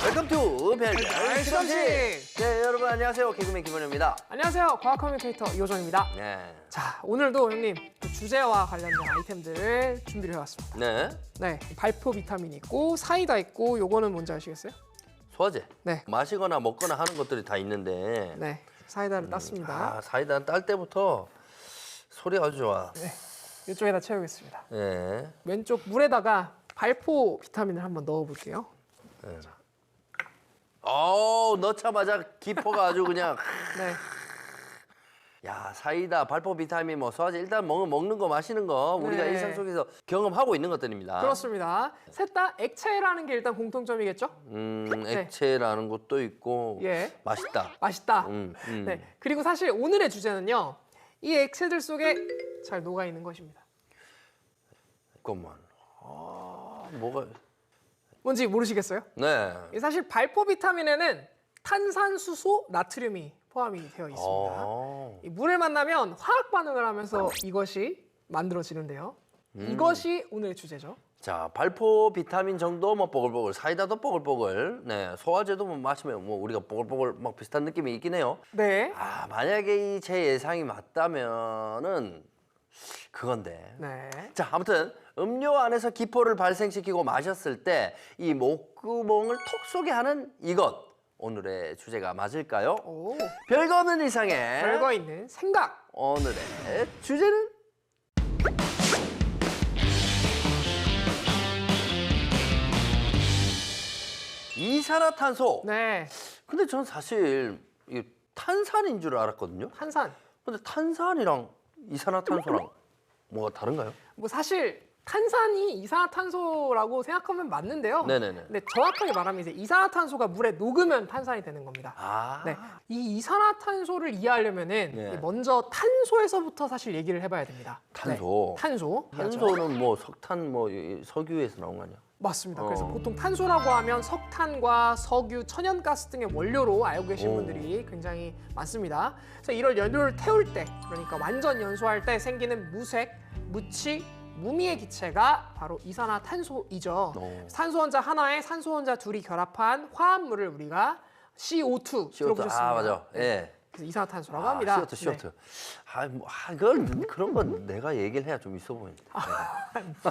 웰컴 투 별별 실험실. 실험실. 네, 여러분 안녕하세요. 개그맨 김원효입니다. 안녕하세요. 과학 커뮤니케이터 이호정입니다. 네. 자, 오늘도 형님 또 주제와 관련된 아이템들을 준비를 해왔습니다. 네. 네, 발포 비타민 있고 사이다 있고 요거는 뭔지 아시겠어요? 소화제. 네. 마시거나 먹거나 하는 것들이 다 있는데. 네, 사이다를 땄습니다. 아, 사이다 딸 때부터 소리 아주 좋아. 네, 이쪽에다 채우겠습니다. 네. 왼쪽 물에다가 발포 비타민을 한번 넣어볼게요. 넣자마자 기포가 아주 그냥. 네, 야, 사이다, 발포 비타민, 뭐 소화제 일단 먹는 거 마시는 거 우리가 네. 일상 속에서 경험하고 있는 것들입니다. 그렇습니다. 셋 다 액체라는 게 일단 공통점이겠죠? 액체라는 것도 있고 예. 맛있다. 맛있다. 음. 네, 그리고 사실 오늘의 주제는요. 이 액체들 속에 잘 녹아 있는 것입니다. 잠깐만. 뭐가? 뭔지 모르시겠어요? 네. 사실 발포 비타민에는 탄산수소, 나트륨이 포함이 되어 있습니다. 이 물을 만나면 화학 반응을 하면서 이것이 만들어지는데요. 이것이 오늘의 주제죠. 자, 발포 비타민 정도 뭐 뽀글뽀글, 사이다도 뽀글뽀글, 네, 소화제도 뭐 마시면 뭐 우리가 뽀글뽀글 막 비슷한 느낌이 있긴 해요. 네. 아, 만약에 제 예상이 맞다면은 그건데. 네. 자, 아무튼 음료 안에서 기포를 발생시키고 마셨을 때 이 목구멍을 톡 쏘게 하는 이것. 오늘의 주제가 맞을까요? 오, 별거 없는 이상의 별거 있는 생각. 오늘의 주제는 이산화탄소. 네. 근데 전 사실 이 탄산인 줄 알았거든요. 탄산. 근데 탄산이랑 이산화탄소랑 뭐가 다른가요? 뭐 사실 탄산이 이산화탄소라고 생각하면 맞는데요. 네네네. 근데 정확하게 말하면 이제 이산화탄소가 물에 녹으면 탄산이 되는 겁니다. 아, 네. 이 이산화탄소를 이해하려면은 네. 먼저 탄소에서부터 사실 얘기를 해봐야 됩니다. 탄소. 네. 탄소. 탄소는 뭐 석탄, 뭐 석유에서 나온 거 아니야? 맞습니다. 그래서 보통 탄소라고 하면 석탄과 석유, 천연가스 등의 원료로 알고 계신 오. 분들이 굉장히 많습니다. 그래서 이런 연료를 태울 때, 그러니까 완전 연소할 때 생기는 무색, 무취, 무미의 기체가 바로 이산화탄소이죠. 오. 탄소 원자 하나에 산소 원자 둘이 결합한 화합물을 우리가 CO2 들어보셨습니다. 아, 맞아. 예. 그래서 이산화탄소라고 합니다. CO2, CO2. 그걸 그런 건 내가 얘기를 해야 좀 있어 보인다.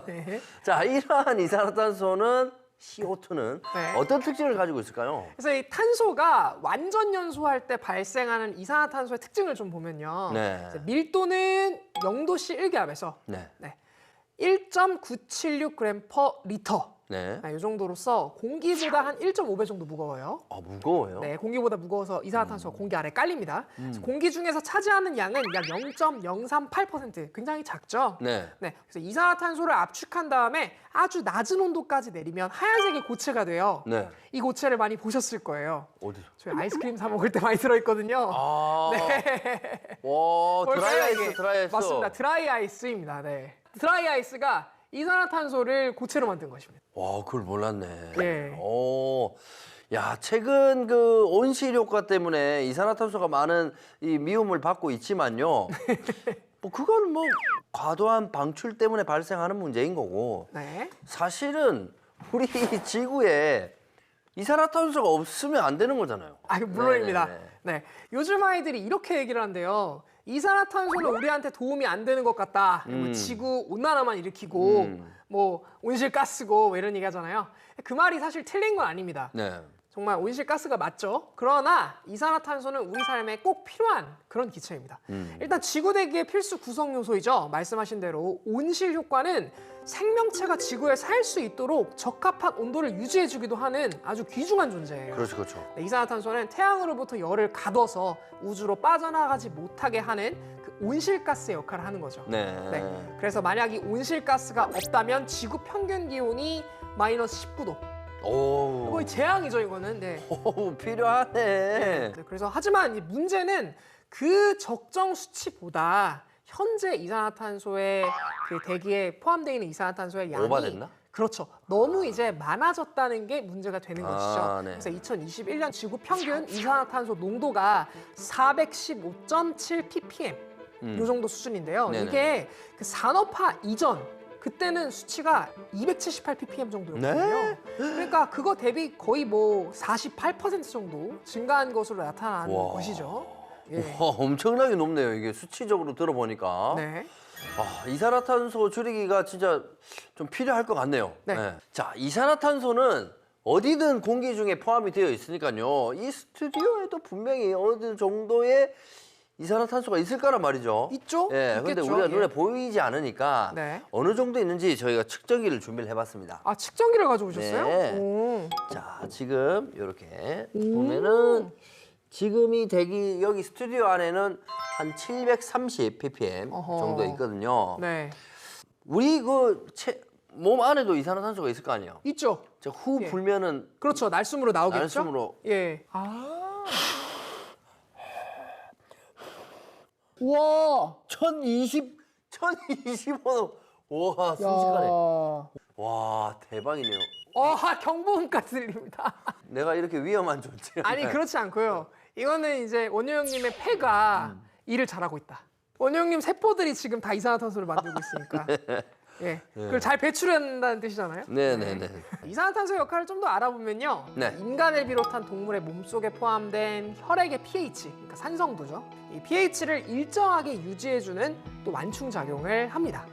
네. 네. 자, 이러한 이산화탄소는 CO2는 네. 어떤 특징을 가지고 있을까요? 그래서 이 탄소가 완전 연소할 때 발생하는 이산화탄소의 특징을 좀 보면요. 네. 이제 밀도는 0도씨 1기압에서 네. 1.976g per 리터. 네. 이 정도로서 공기보다 한 1.5배 정도 무거워요. 아, 무거워요? 네, 공기보다 무거워서 이산화탄소가 공기 아래 깔립니다. 그래서 공기 중에서 차지하는 양은 약 0.038%, 굉장히 작죠. 네. 네, 그래서 이산화탄소를 압축한 다음에 아주 낮은 온도까지 내리면 하얀색의 고체가 돼요. 네. 이 고체를 많이 보셨을 거예요. 어디서? 저희 아이스크림 사 먹을 때 많이 들어있거든요. 아. 네. 와, 뭘까요, 드라이 이게? 아이스, 드라이 아이스. 맞습니다. 드라이 아이스입니다. 네. 드라이 아이스가 이산화탄소를 고체로 만든 것입니다. 와, 그걸 몰랐네. 예. 오. 야, 최근 그 온실 효과 때문에 이산화탄소가 많은 이 미움을 받고 있지만요. 뭐 그건 뭐 과도한 방출 때문에 발생하는 문제인 거고. 네. 사실은 우리 지구에 이산화탄소가 없으면 안 되는 거잖아요. 아, 물론입니다. 네네네. 네. 요즘 아이들이 이렇게 얘기를 한대요. 이산화탄소는 우리한테 도움이 안 되는 것 같다. 뭐 지구 온난화만 일으키고 뭐 온실가스고 뭐 이런 얘기 하잖아요. 그 말이 사실 틀린 건 아닙니다. 네. 정말 온실가스가 맞죠. 그러나 이산화탄소는 우리 삶에 꼭 필요한 그런 기체입니다. 일단 지구대기의 필수 구성 요소이죠. 말씀하신 대로 온실 효과는 생명체가 지구에 살 수 있도록 적합한 온도를 유지해주기도 하는 아주 귀중한 존재예요. 그렇죠, 그렇죠. 네, 이산화탄소는 태양으로부터 열을 가둬서 우주로 빠져나가지 못하게 하는 그 온실가스의 역할을 하는 거죠. 네. 네, 그래서 만약 이 온실가스가 없다면 지구 평균 기온이 마이너스 19도. 오. 거의 재앙이죠, 이거는. 네. 오, 필요하네. 네, 그래서 하지만 이 문제는 그 적정 수치보다 현재 이산화탄소의 그 대기에 포함되어 있는 이산화탄소의 양이 오버됐나? 그렇죠. 너무 이제 많아졌다는 게 문제가 되는 것이죠. 네. 그래서 2021년 지구 평균 이산화탄소 농도가 415.7 ppm 요 정도 수준인데요. 네네. 이게 그 산업화 이전 그때는 수치가 278 ppm 정도였거든요. 네? 그러니까 그거 대비 거의 뭐 48% 정도 증가한 것으로 나타난 와. 것이죠. 예. 와, 엄청나게 높네요. 이게 수치적으로 들어보니까. 네. 아, 이산화탄소 줄이기가 진짜 좀 필요할 것 같네요. 네. 자, 이산화탄소는 어디든 공기 중에 포함이 되어 있으니까요. 이 스튜디오에도 분명히 어느 정도의 이산화탄소가 있을 거란 말이죠. 있죠? 예, 근데 있겠죠. 우리가 예. 눈에 보이지 않으니까 네. 어느 정도 있는지 저희가 측정기를 준비를 해봤습니다. 아, 측정기를 가져오셨어요? 네. 오. 자, 지금 이렇게 보면은 지금이 여기 스튜디오 안에는 한 730 ppm 어허. 정도 있거든요. 네. 우리 몸 안에도 이산화탄소가 있을 거 아니에요. 있죠. 자, 후 예. 불면은 그렇죠. 날숨으로 나오겠죠? 날숨으로. 예. 아. 와. 1025도. 와, 순식간에. 와, 대박이네요. 경보음까지 들립니다. 내가 이렇게 위험한 존재. 아니, 그렇지 않고요. 이거는 이제 원효 형님의 폐가 일을 잘하고 있다. 원효 형님 세포들이 지금 다 이산화탄소를 만들고 있으니까. 예. 그걸 잘 배출한다는 뜻이잖아요. 네네네. 이산화탄소 역할을 좀 더 알아보면요. 네. 인간을 비롯한 동물의 몸속에 포함된 혈액의 pH, 그러니까 산성도죠. 이 pH를 일정하게 유지해주는 또 완충 작용을 합니다.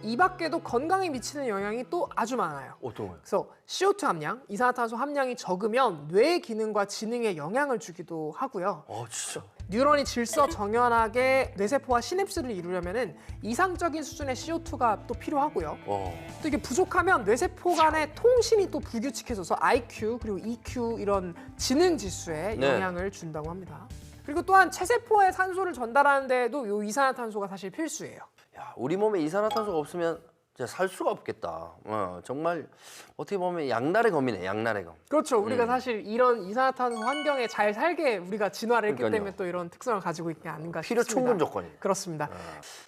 이 밖에도 건강에 미치는 영향이 또 아주 많아요. 어떤 거요? 그래서 CO2 함량, 이산화탄소 함량이 적으면 뇌 기능과 지능에 영향을 주기도 하고요. 진짜. 뉴런이 질서정연하게 뇌세포와 시냅스를 이루려면은 이상적인 수준의 CO2가 또 필요하고요. 또 이게 부족하면 뇌세포 간의 통신이 또 불규칙해져서 IQ 그리고 EQ 이런 지능 지수에 네. 영향을 준다고 합니다. 그리고 또한 체세포에 산소를 전달하는 데에도 이 이산화탄소가 사실 필수예요. 야, 우리 몸에 이산화탄소가 없으면 진짜 살 수가 없겠다. 정말 어떻게 보면 양날의 검이네, 양날의 검. 그렇죠. 우리가 사실 이런 이산화탄소 환경에 잘 살게 우리가 진화를 했기 그러니까요. 때문에 또 이런 특성을 가지고 있지 않은가 필요 싶습니다. 충분 조건이에요. 그렇습니다.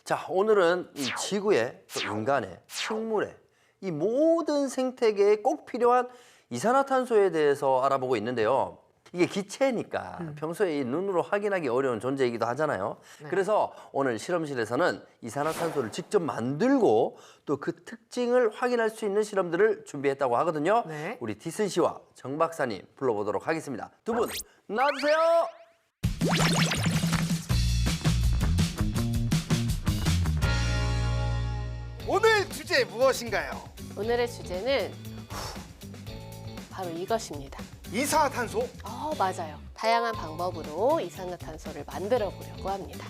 자, 오늘은 이 지구의, 또 인간의, 식물의 이 모든 생태계에 꼭 필요한 이산화탄소에 대해서 알아보고 있는데요. 이게 기체니까 평소에 이 눈으로 확인하기 어려운 존재이기도 하잖아요. 그래서 오늘 실험실에서는 이산화탄소를 직접 만들고 또 그 특징을 확인할 수 있는 실험들을 준비했다고 하거든요. 네. 우리 디슨 씨와 정 박사님 불러보도록 하겠습니다. 두 분 나와주세요. 오늘 주제 무엇인가요? 오늘의 주제는 바로 이것입니다. 이산화탄소? 맞아요. 다양한 방법으로 이산화탄소를 만들어 보려고 합니다.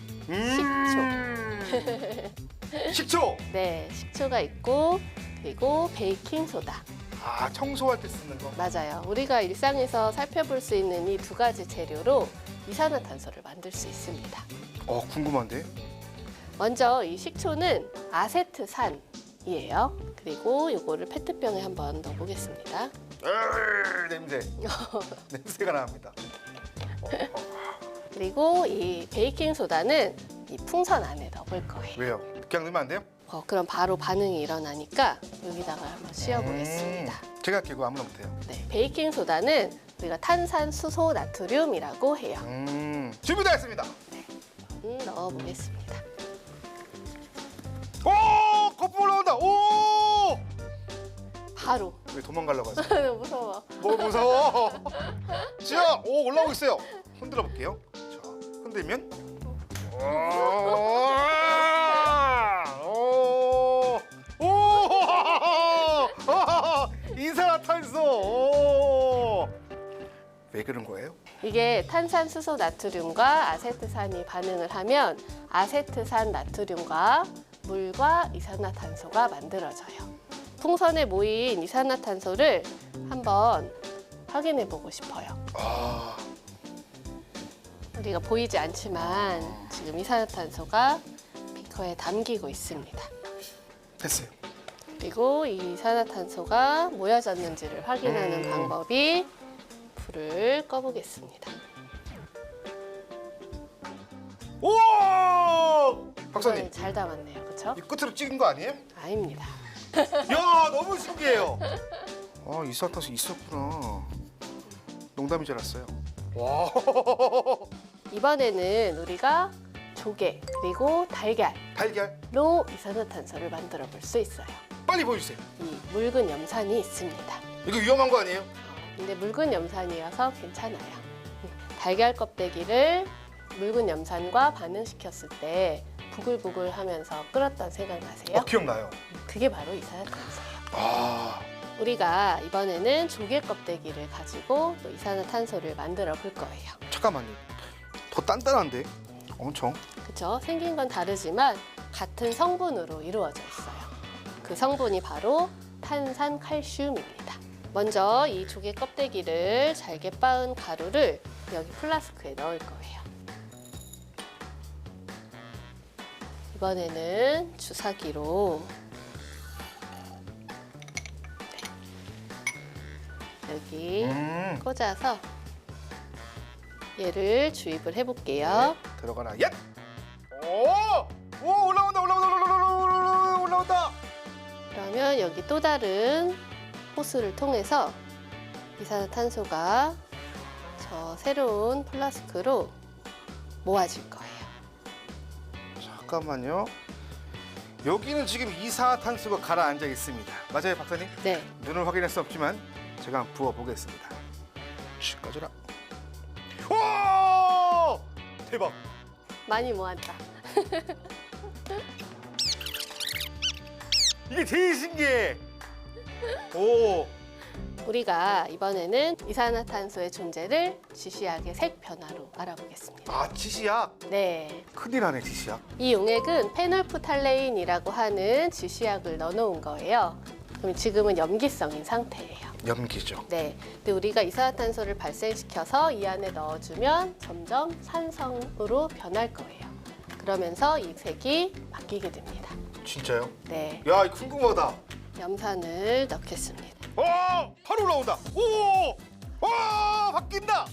식초. 네, 식초가 있고 그리고 베이킹 소다. 청소할 때 쓰는 거. 맞아요. 우리가 일상에서 살펴볼 수 있는 이 두 가지 재료로 이산화탄소를 만들 수 있습니다. 궁금한데. 먼저 이 식초는 아세트산이에요. 그리고 이거를 페트병에 한번 넣어보겠습니다. 냄새. 냄새가 납니다. 그리고 이 베이킹 소다는 이 풍선 안에 넣어볼 거예요. 왜요? 그냥 넣으면 안 돼요? 그럼 바로 반응이 일어나니까 여기다가 한번 씌워보겠습니다. 제가 끼고 아무나 못해요. 네, 베이킹 소다는 우리가 탄산 수소 나트륨이라고 해요. 준비되어 있습니다. 넣어보겠습니다. 오! 거품 올라온다. 오! 바로. 왜 도망가려고 하세요? 무서워. 뭐 무서워? 지아, 올라오고 있어요. 흔들어 볼게요. 자, 흔들면. 이산화탄소. 왜 그런 거예요? 이게 탄산 수소 나트륨과 아세트산이 반응을 하면 아세트산 나트륨과 물과 이산화탄소가 만들어져요. 풍선에 모인 이산화탄소를 한번 확인해 보고 싶어요. 우리가 보이지 않지만 지금 이산화탄소가 비커에 담기고 있습니다. 됐어요. 그리고 이 이산화탄소가 모여졌는지를 확인하는 방법이 불을 꺼보겠습니다. 오! 박사님, 이번엔 잘 담았네요, 그렇죠? 이 끝으로 찍은 거 아니에요? 아닙니다. 야, 너무 신기해요. 이산화탄소 있었구나. 농담인 줄 알았어요. 와. 이번에는 우리가 조개 그리고 달걀로 달걀. 이산화탄소를 만들어 볼 수 있어요. 빨리 보여주세요. 이 묽은 염산이 있습니다. 이거 위험한 거 아니에요? 근데 묽은 염산이어서 괜찮아요. 달걀 껍데기를 묽은 염산과 반응시켰을 때 부글부글 하면서 끓었던 생각나세요? 기억나요. 그게 바로 이산화탄소예요. 아, 우리가 이번에는 조개 껍데기를 가지고 또 이산화탄소를 만들어 볼 거예요. 잠깐만요. 더 단단한데? 엄청. 그렇죠? 생긴 건 다르지만 같은 성분으로 이루어져 있어요. 그 성분이 바로 탄산칼슘입니다. 먼저 이 조개 껍데기를 잘게 빻은 가루를 여기 플라스크에 넣을 거예요. 이번에는 주사기로 여기 꽂아서 얘를 주입을 해볼게요. 들어가라. 예! 오! 오, 올라온다, 올라온다. 그러면 여기 또 다른 호스를 통해서 이산화탄소가 저 새로운 플라스크로 모아질 거예요. 잠깐만요. 여기는 지금 이산화탄소가 가라앉아 있습니다. 맞아요, 박사님? 네, 눈을 확인할 수 없지만 제가 한번 부어보겠습니다. 쉿, 꺼져라. 와! 대박. 많이 모았다. 이게 제일 신기해. 오. 우리가 이번에는 이산화탄소의 존재를 지시약의 색 변화로 알아보겠습니다. 아, 지시약. 네, 큰일 나네, 지시약. 이 용액은 페놀프탈레인이라고 하는 지시약을 넣어놓은 거예요. 그럼 지금은 염기성인 상태예요. 염기죠. 네, 근데 우리가 이산화탄소를 발생시켜서 이 안에 넣어주면 점점 산성으로 변할 거예요. 그러면서 이 색이 바뀌게 됩니다. 진짜요? 네, 야, 이거 궁금하다. 염산을 넣겠습니다. 오! 바로 올라온다. 오! 와! 바뀐다.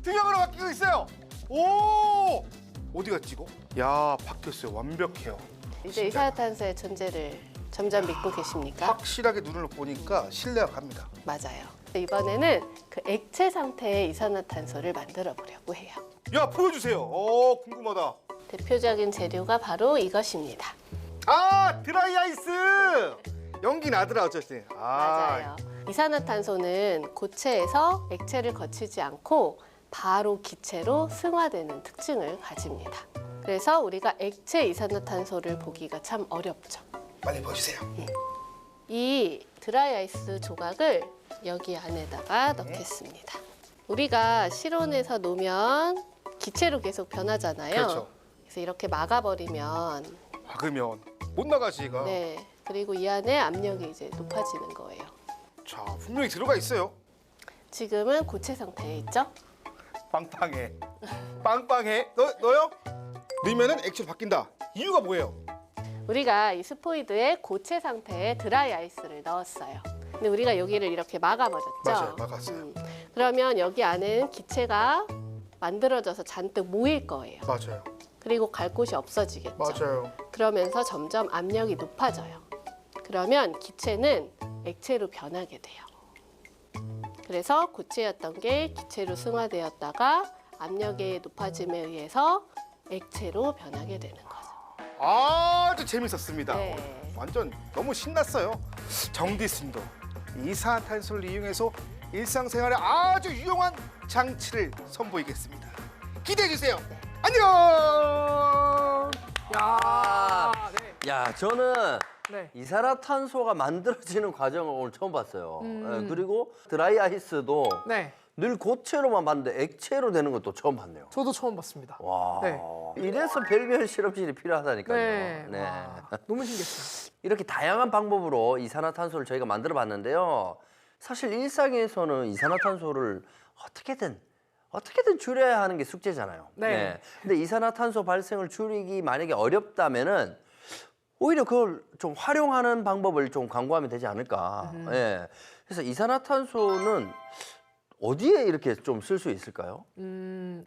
투명으로 바뀌고 있어요. 오! 어디 갔지 이거? 야, 바뀌었어요. 완벽해요. 이제 이산화탄소의 존재를 점점 믿고 계십니까? 확실하게 눈을 보니까 신뢰가 갑니다. 맞아요. 이번에는 그 액체 상태의 이산화탄소를 만들어 보려고 해요. 야, 보여주세요. 궁금하다. 대표적인 재료가 바로 이것입니다. 아, 드라이 아이스. 연기 나더라 어쨌든. 맞아요. 이산화탄소는 고체에서 액체를 거치지 않고 바로 기체로 승화되는 특징을 가집니다. 그래서 우리가 액체 이산화탄소를 보기가 참 어렵죠. 빨리 보여주세요. 이 드라이아이스 조각을 여기 안에다가 넣겠습니다. 우리가 실온에서 놓으면 기체로 계속 변하잖아요. 그렇죠. 그래서 이렇게 막아버리면 박으면 못 나가지 이가. 네, 그리고 이 안에 압력이 이제 높아지는 거예요. 자, 분명히 들어가 있어요. 지금은 고체 상태에 있죠? 빵빵해. 빵빵해. 너요? 넣으면은 액체로 바뀐다. 이유가 뭐예요? 우리가 이 스포이드에 고체 상태의 드라이 아이스를 넣었어요. 근데 우리가 여기를 이렇게 막아버렸죠? 맞아요, 막았어요. 그러면 여기 안에는 기체가 만들어져서 잔뜩 모일 거예요. 맞아요. 그리고 갈 곳이 없어지겠죠? 맞아요. 그러면서 점점 압력이 높아져요. 그러면 기체는 액체로 변하게 돼요. 그래서 고체였던 게 기체로 승화되었다가 압력의 높아짐에 의해서 액체로 변하게 되는 거죠. 아주 재밌었습니다. 네. 완전 너무 신났어요. 정디스님도 이산화탄소를 이용해서 일상생활에 아주 유용한 장치를 선보이겠습니다. 기대해 주세요. 안녕. 야, 네. 야, 저는 네. 이산화탄소가 만들어지는 과정을 오늘 처음 봤어요. 예, 그리고 드라이 아이스도 네, 늘 고체로만 봤는데 액체로 되는 것도 처음 봤네요. 저도 처음 봤습니다. 와, 네. 이래서 별별 실험실이 필요하다니까요. 네, 와, 너무 신기했어요. 이렇게 다양한 방법으로 이산화탄소를 저희가 만들어 봤는데요. 사실 일상에서는 이산화탄소를 어떻게든 줄여야 하는 게 숙제잖아요. 네. 근데 이산화탄소 발생을 줄이기 만약에 어렵다면은 오히려 그걸 좀 활용하는 방법을 좀 강구하면 되지 않을까. 예. 그래서 이산화탄소는 어디에 이렇게 좀 쓸 수 있을까요?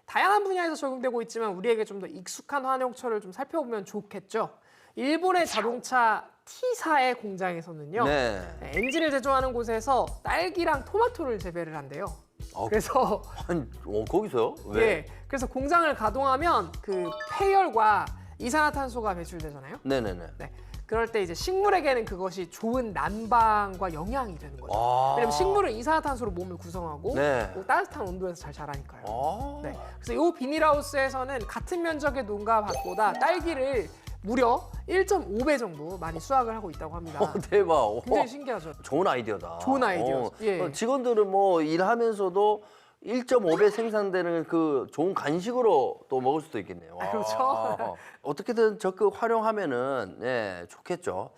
다양한 분야에서 적용되고 있지만 우리에게 좀 더 익숙한 환영처를 좀 살펴보면 좋겠죠. 일본의 자동차 T사의 공장에서는요. 네. 엔진을 제조하는 곳에서 딸기랑 토마토를 재배를 한대요. 어, 그래서 아니, 거기서요? 왜? 예, 그래서 공장을 가동하면 그 폐열과 이산화탄소가 배출되잖아요. 네네네. 네, 그럴 때 이제 식물에게는 그것이 좋은 난방과 영양이 되는 거죠. 아. 왜냐면 식물은 이산화탄소로 몸을 구성하고 네. 또 따뜻한 온도에서 잘 자라니까요. 아. 네. 그래서 이 비닐하우스에서는 같은 면적의 농가 밭보다 딸기를 무려 1.5배 정도 많이 수확을 하고 있다고 합니다. 대박. 오. 굉장히 신기하죠. 좋은 아이디어다. 좋은 아이디어. 예. 직원들은 뭐 일하면서도 1.5배 생산되는 그 좋은 간식으로 또 먹을 수도 있겠네요. 아, 그렇죠. 어떻게든 적극 활용하면은 예, 좋겠죠.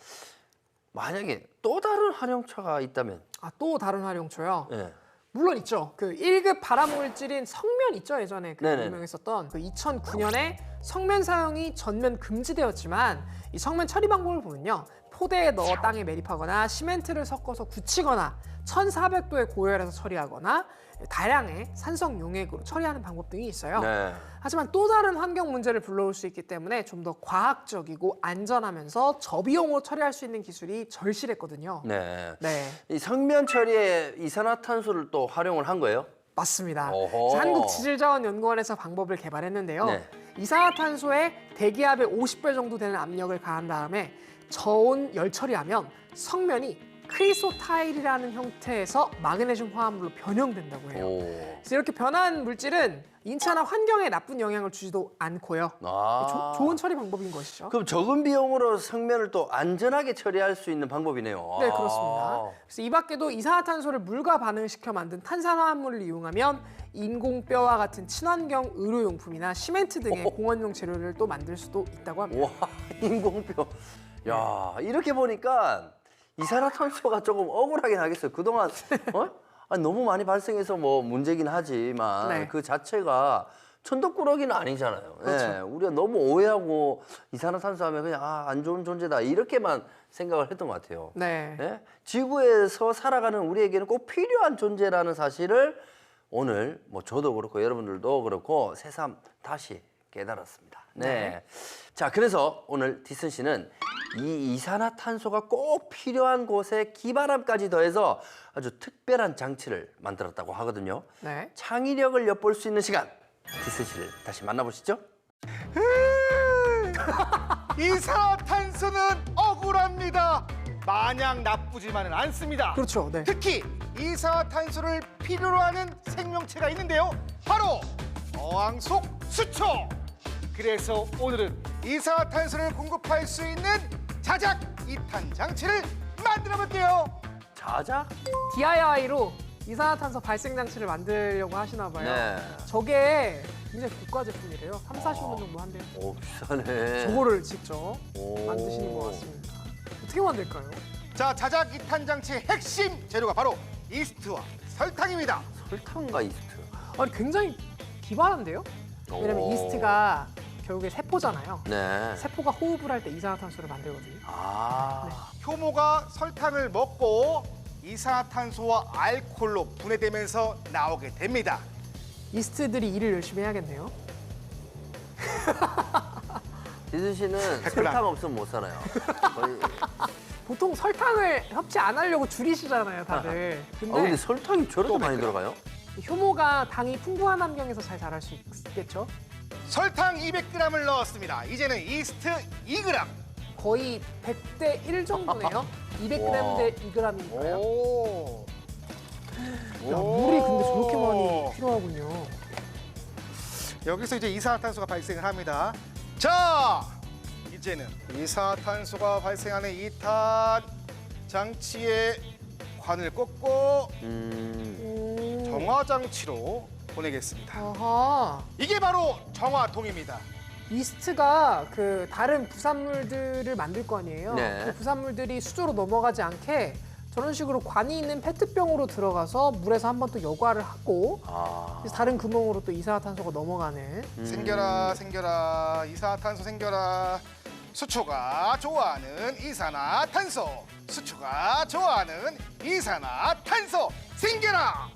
만약에 또 다른 활용처가 있다면 아, 또 다른 활용처요. 예. 물론 있죠. 그 1급 발암물질인 성면 있죠. 예전에 그 네네. 유명했었던 그 2009년에 성면 사용이 전면 금지되었지만 이 성면 처리 방법을 보면요. 포대에 넣어 땅에 매립하거나 시멘트를 섞어서 굳히거나 1400도에 고열해서 처리하거나 다량의 산성 용액으로 처리하는 방법 등이 있어요. 네. 하지만 또 다른 환경 문제를 불러올 수 있기 때문에 좀 더 과학적이고 안전하면서 저비용으로 처리할 수 있는 기술이 절실했거든요. 네. 네. 이 성면 처리에 이산화탄소를 또 활용을 한 거예요? 맞습니다. 어허. 한국지질자원연구원에서 방법을 개발했는데요. 네. 이산화탄소에 대기압의 50배 정도 되는 압력을 가한 다음에 저온 열 처리하면 성면이 크리소타일이라는 형태에서 마그네슘 화합물로 변형된다고 해요. 오. 그래서 이렇게 변한 물질은 인체나 환경에 나쁜 영향을 주지도 않고요. 아. 좋은 처리 방법인 것이죠. 그럼 적은 비용으로 성면을 또 안전하게 처리할 수 있는 방법이네요. 네, 그렇습니다. 그래서 이 밖에도 이산화탄소를 물과 반응시켜 만든 탄산화합물을 이용하면 인공뼈와 같은 친환경 의료용품이나 시멘트 등의 공원용 재료를 또 만들 수도 있다고 합니다. 와, 인공뼈. 야, 이렇게 보니까 이산화탄소가 조금 억울하긴 하겠어요. 그동안 아니, 너무 많이 발생해서 뭐 문제긴 하지만 네. 그 자체가 천덕꾸러기는 아니잖아요. 그렇죠. 예, 우리가 너무 오해하고 이산화탄소 하면 그냥 안 좋은 존재다 이렇게만 생각을 했던 것 같아요. 네. 예? 지구에서 살아가는 우리에게는 꼭 필요한 존재라는 사실을 오늘 뭐 저도 그렇고 여러분들도 그렇고 새삼 다시 깨달았습니다. 네. 자, 그래서 오늘 디슨 씨는 이 이산화탄소가 꼭 필요한 곳에 기바람까지 더해서 아주 특별한 장치를 만들었다고 하거든요. 네. 창의력을 엿볼 수 있는 시간. 디슨 씨를 다시 만나보시죠. 이산화탄소는 억울합니다. 마냥 나쁘지만은 않습니다. 그렇죠. 네. 특히 이산화탄소를 필요로 하는 생명체가 있는데요. 바로 어항 속 수초. 그래서 오늘은 이산화탄소를 공급할 수 있는 자작 2탄 장치를 만들어 볼게요. 자작? DIY로 이산화탄소 발생 장치를 만들려고 하시나 봐요. 네. 저게 굉장히 고가 제품이래요. 3, 40만 정도 한대요. 오, 비싸네. 저거를 직접 오. 만드시는 것 같습니다. 어떻게 만들까요? 자, 자작 2탄 장치의 핵심 재료가 바로 이스트와 설탕입니다. 설탕과 이스트. 아니 굉장히 기발한데요? 왜냐면 오. 이스트가 결국에 세포잖아요. 네. 세포가 호흡을 할 때 이산화탄소를 만들거든요. 아. 효모가 설탕을 먹고 이산화탄소와 알코올로 분해되면서 나오게 됩니다. 이스트들이 일을 열심히 해야겠네요. 디슨 씨는 설탕 없으면 못 살아요. 거의. 보통 설탕을 섭취 안 하려고 줄이시잖아요, 다들. 근데 설탕이 저렇게 많이 들어가요? 효모가 당이 풍부한 환경에서 잘 자랄 수 있겠죠? 설탕 200g을 넣었습니다. 이제는 이스트 2g. 거의 100대 1 정도네요. 200g 대 2g이니까요. 오. 야, 물이 근데 저렇게 많이 필요하군요. 여기서 이제 이산화탄소가 발생을 합니다. 자, 이제는 이산화탄소가 발생하는 2탄 장치에 관을 꽂고 정화장치로 보내겠습니다. 아하. 이게 바로 정화통입니다. 이스트가 그 다른 부산물들을 만들 거 아니에요. 네. 그 부산물들이 수조로 넘어가지 않게 저런 식으로 관이 있는 페트병으로 들어가서 물에서 한 번 또 여과를 하고 아. 그래서 다른 구멍으로 또 이산화탄소가 넘어가는. 생겨라 생겨라 이산화탄소 생겨라. 수초가 좋아하는 이산화탄소. 수초가 좋아하는 이산화탄소 생겨라.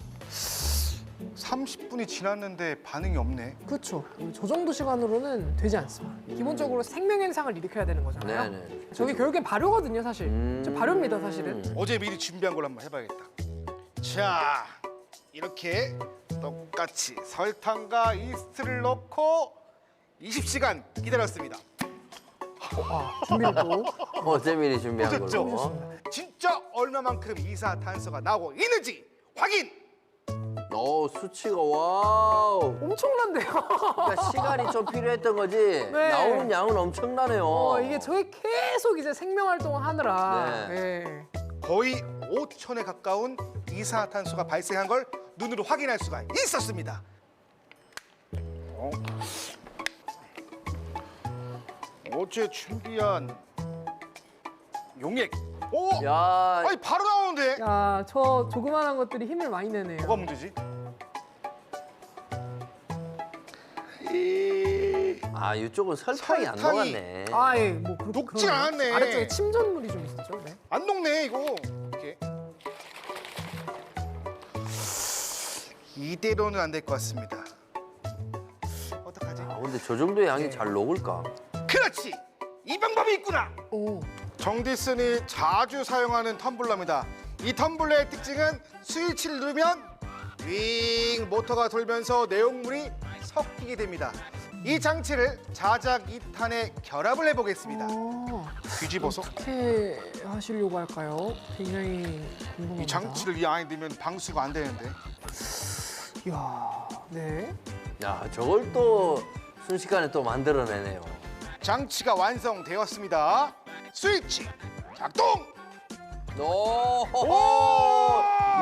30분이 지났는데 반응이 없네. 그렇죠. 저 정도 시간으로는 되지 않습니다. 기본적으로 생명 현상을 일으켜야 되는 거잖아요. 네네. 저게 결국엔 발효거든요, 사실. 저 발효입니다, 사실은. 어제 미리 준비한 걸 한번 해봐야겠다. 자, 이렇게 똑같이 설탕과 이스트를 넣고 20시간 기다렸습니다. 준비를 또. 재민이 준비한 보셨죠? 걸로. 진짜 얼마만큼 이산화탄소가 나오고 있는지 확인. 수치가 와우. 엄청난데요. 그러니까 시간이 좀 필요했던 거지. 네. 나오는 양은 엄청나네요. 이게 저희 계속 이제 생명 활동을 하느라. 네. 네. 거의 5톤에 가까운 이산화탄소가 발생한 걸 눈으로 확인할 수가 있었습니다. 어제 준비한 용액. 오! 야, 아니 바로 나오는데. 야, 저 조그만한 것들이 힘을 많이 내네요. 뭐가 문제지? 이쪽은 설탕이 안 설탕이. 녹았네. 뭐 그렇게 녹지 그러네요. 않았네. 아래쪽에 침전물이 좀 있었죠. 네. 안 녹네 이거. 이렇게. 이대로는 안 될 것 같습니다. 어떡하지? 근데 저 정도의 양이 네. 잘 녹을까? 그렇지. 이 방법이 있구나. 오. 정디슨이 자주 사용하는 텀블러입니다. 이 텀블러의 특징은 스위치를 누르면 윙 모터가 돌면서 내용물이 섞이게 됩니다. 이 장치를 자작 2탄에 결합을 해보겠습니다. 뒤집어서 어떻게 하시려고 할까요? 굉장히 궁금합니다. 이 장치를 이 안에 넣으면 방수가 안 되는데. 이야, 네. 야, 저걸 또 순식간에 또 만들어내네요. 장치가 완성되었습니다. 스위치 작동! 오!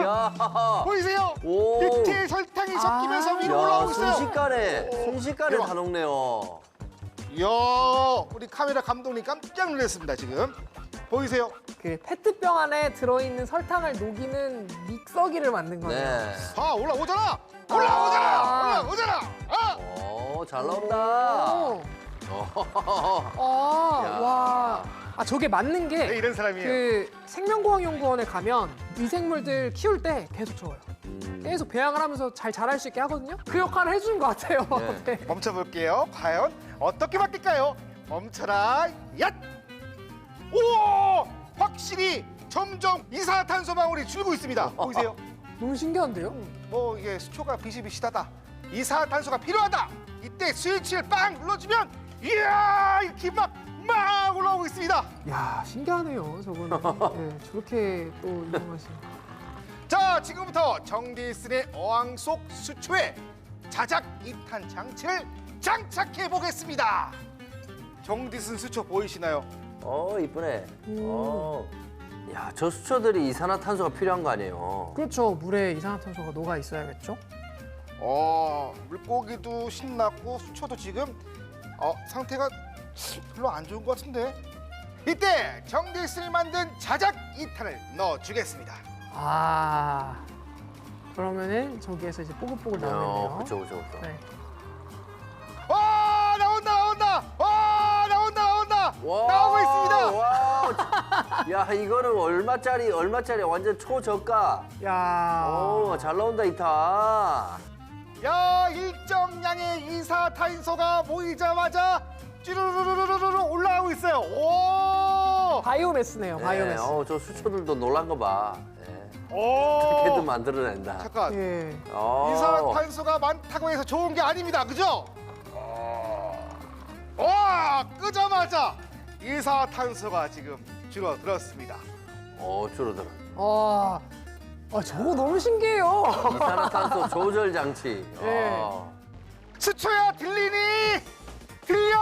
야! 보이세요? 오! 밑에 설탕이 섞이면서 위로 올라오고 있어요. 순식간에 대박. 다 녹네요. 이야, 우리 카메라 감독님 깜짝 놀랐습니다. 지금 보이세요? 그 페트병 안에 들어있는 설탕을 녹이는 믹서기를 만든 거네요. 네. 올라오잖아. 아. 올라오잖아. 잘 나온다. 오. 와. 저게 맞는 네, 게 이런 사람이에요. 그 생명공학연구원에 가면 미생물들 키울 때 계속 적어요. 계속 배양을 하면서 잘 자랄 수 있게 하거든요. 그 역할을 해주는 것 같아요. 네. 네. 멈춰볼게요. 과연 어떻게 바뀔까요? 멈춰라. 얏! 오! 확실히 점점 이산화탄소 방울이 줄고 있습니다. 보이세요? 너무 신기한데요? 뭐 이게 수초가 비실비실하다. 이산화탄소가 필요하다. 이때 스위치를 빵 눌러주면 이야 이렇게 막 올라오고 있습니다. 야, 신기하네요. 저거는. 네, 저렇게 또 이용하시는. 자, 지금부터 정디슨의 어항 속 수초에 자작 2탄 장치를 장착해 보겠습니다. 정디슨 수초 보이시나요? 이쁘네. 야, 저 수초들이 이산화탄소가 필요한 거 아니에요? 그렇죠. 물에 이산화탄소가 녹아 있어야겠죠? 물고기도 신났고 수초도 지금 상태가 별로 안 좋은 것 같은데. 이때 정디슨이 만든 자작 2탄을 넣어주겠습니다. 그러면은 저기에서 이제 뽀글뽀글 나오네요. 그쵸. 네. 와 나온다. 와 나온다. 와, 나오고 있습니다. 와, 야, 이거는 얼마짜리 완전 초저가. 야. 잘 나온다, 이타. 야 일정량의 이산화탄소가 모이자마자 쭈루루루루루 올라오고 있어요. 오. 바이오매스네요. 네, 바이오매스. 저 수초들도 놀란 거 봐. 오. 걔도 만들어낸다. 잠깐. 예. 이산화탄소가 많다고 해서 좋은 게 아닙니다. 그죠? 와 끄자마자 이산화탄소가 지금 줄어들었습니다. 줄어들어. 저거 너무 신기해요. 이산화탄소 조절 장치. 네. 수초야 들리니? 들려?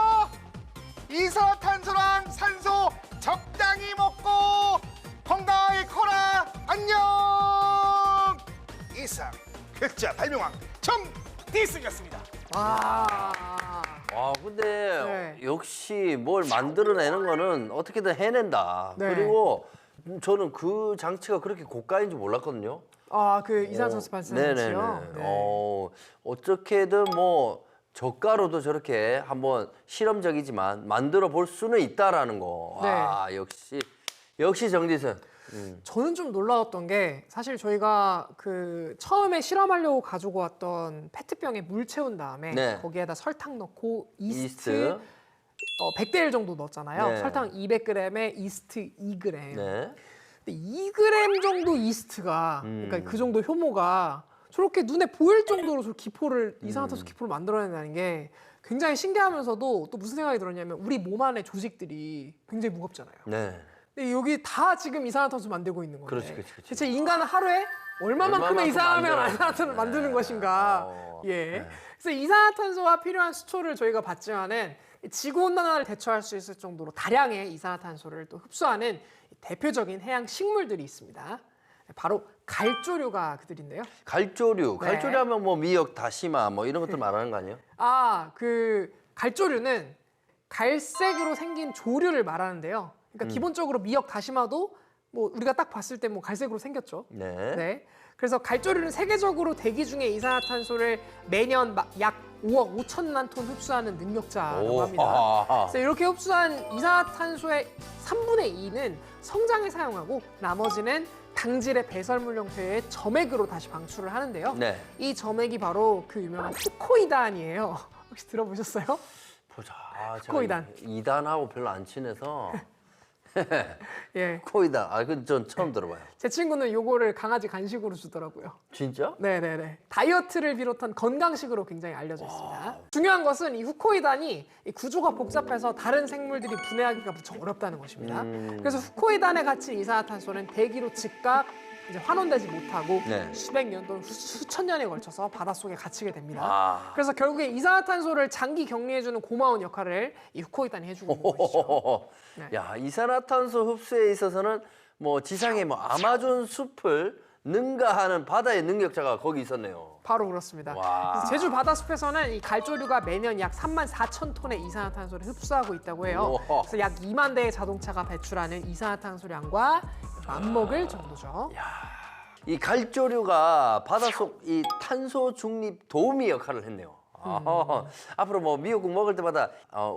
이산화탄소랑 산소 적당히 먹고 건강하게 커라. 안녕. 이상 흑자 발명왕 정디슨이었습니다. 근데 네. 역시 뭘 만들어내는 거는 어떻게든 해낸다. 네. 그리고 저는 그 장치가 그렇게 고가인 줄 몰랐거든요. 그 이산화탄소 발생이요. 네네네. 어떻게든 뭐 저가로도 저렇게 한번 실험적이지만 만들어 볼 수는 있다라는 거. 네. 역시 정디슨. 저는 좀 놀라웠던 게 사실 저희가 그 처음에 실험하려고 가지고 왔던 페트병에 물 채운 다음에 네. 거기에다 설탕 넣고 이스트. 이스트 100대 1 정도 넣었잖아요. 네. 설탕 200g에 이스트 2g. 네. 근데 2g 정도 이스트가 그러니까 그 정도 효모가 저렇게 눈에 보일 정도로 저 기포를 이산화탄소 기포를 만들어낸다는 게 굉장히 신기하면서도 또 무슨 생각이 들었냐면 우리 몸 안의 조직들이 굉장히 무겁잖아요. 네. 근데 여기 다 지금 이산화탄소 만들고 있는 건데 그렇지, 그렇지, 그렇지. 대체 인간은 하루에 얼마만큼의 얼마만큼 이산화탄소를 만드는 것인가? 예. 그래서 이산화탄소가 필요한 수초를 저희가 봤지만은 지구 온난화를 대처할 수 있을 정도로 다량의 이산화탄소를 또 흡수하는 대표적인 해양 식물들이 있습니다. 바로 갈조류가 그들인데요. 갈조류. 네. 갈조류 하면 뭐 미역, 다시마 뭐 이런 것들 말하는 거 아니에요? 그 갈조류는 갈색으로 생긴 조류를 말하는데요. 그러니까 기본적으로 미역, 다시마도 뭐 우리가 딱 봤을 때 뭐 갈색으로 생겼죠. 네. 네. 그래서 갈조류는 세계적으로 대기 중에 이산화탄소를 매년 약 5억 5천만 톤 흡수하는 능력자라고 합니다. 아하. 그래서 이렇게 흡수한 이산화탄소의 3분의 2는 성장에 사용하고 나머지는 당질의 배설물 형태의 점액으로 다시 방출을 하는데요. 네. 이 점액이 바로 그 유명한 후코이단이에요. 혹시 들어보셨어요? 보자. 코이단. 이단하고 별로 안 친해서 예. 코이단. 그건 전 처음 들어봐요. 제 친구는 요거를 강아지 간식으로 주더라고요. 진짜? 네네네. 다이어트를 비롯한 건강식으로 굉장히 알려져 있습니다. 중요한 것은 이 후코이단이 이 구조가 복잡해서 다른 생물들이 분해하기가 무척 어렵다는 것입니다. 그래서 후코이단에 갇힌 이산화탄소는 대기로 즉각 이제 환원되지 못하고 네. 수백 년 또는 수천 년에 걸쳐서 바닷속에 갇히게 됩니다. 아. 그래서 결국에 이산화탄소를 장기 격리해주는 고마운 역할을 이 후코이단이 해주고 있는 것이죠. 네. 야, 이산화탄소 흡수에 있어서는 뭐 지상의 뭐 아마존 숲을 능가하는 바다의 능력자가 거기 있었네요. 바로 그렇습니다. 와. 그래서 제주 바다숲에서는 이 갈조류가 매년 약 3만 4천 톤의 이산화탄소를 흡수하고 있다고 해요. 우와. 그래서 약 2만 대의 자동차가 배출하는 이산화탄소량과 맞먹을 정도죠. 이 갈조류가 바닷속 이 탄소 중립 도우미 역할을 했네요. 앞으로 뭐 미역국 먹을 때마다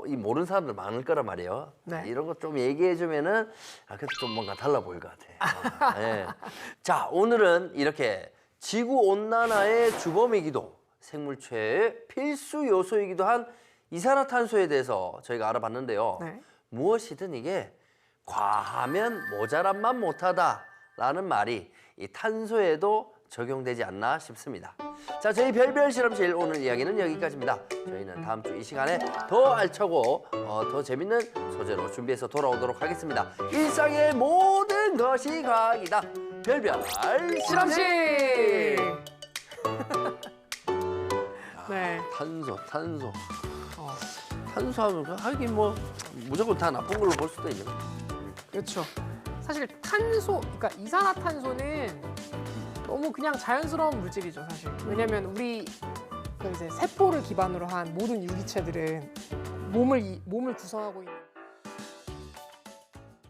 이 모르는 사람들 많을 거란 말이에요. 네. 이런 거 좀 얘기해주면은 그래도 좀 뭔가 달라 보일 것 같아. 예. 자, 오늘은 이렇게 지구 온난화의 주범이기도 생물체의 필수 요소이기도 한 이산화탄소에 대해서 저희가 알아봤는데요. 네. 무엇이든 이게 과하면 모자란만 못하다라는 말이 이 탄소에도 적용되지 않나 싶습니다. 자, 저희 별별 실험실 오늘 이야기는 여기까지입니다. 저희는 다음 주 이 시간에 더 알차고 더 재밌는 소재로 준비해서 돌아오도록 하겠습니다. 일상의 모든 것이 과학이다. 별별 실험실. 네. 탄소. 어, 탄소하면 하긴 뭐 무조건 다 나쁜 걸로 볼 수도 있는. 그렇죠. 사실 탄소, 그러니까 이산화탄소는 너무 그냥 자연스러운 물질이죠, 사실. 왜냐하면 우리 그 이제 세포를 기반으로 한 모든 유기체들은 몸을 구성하고 있는.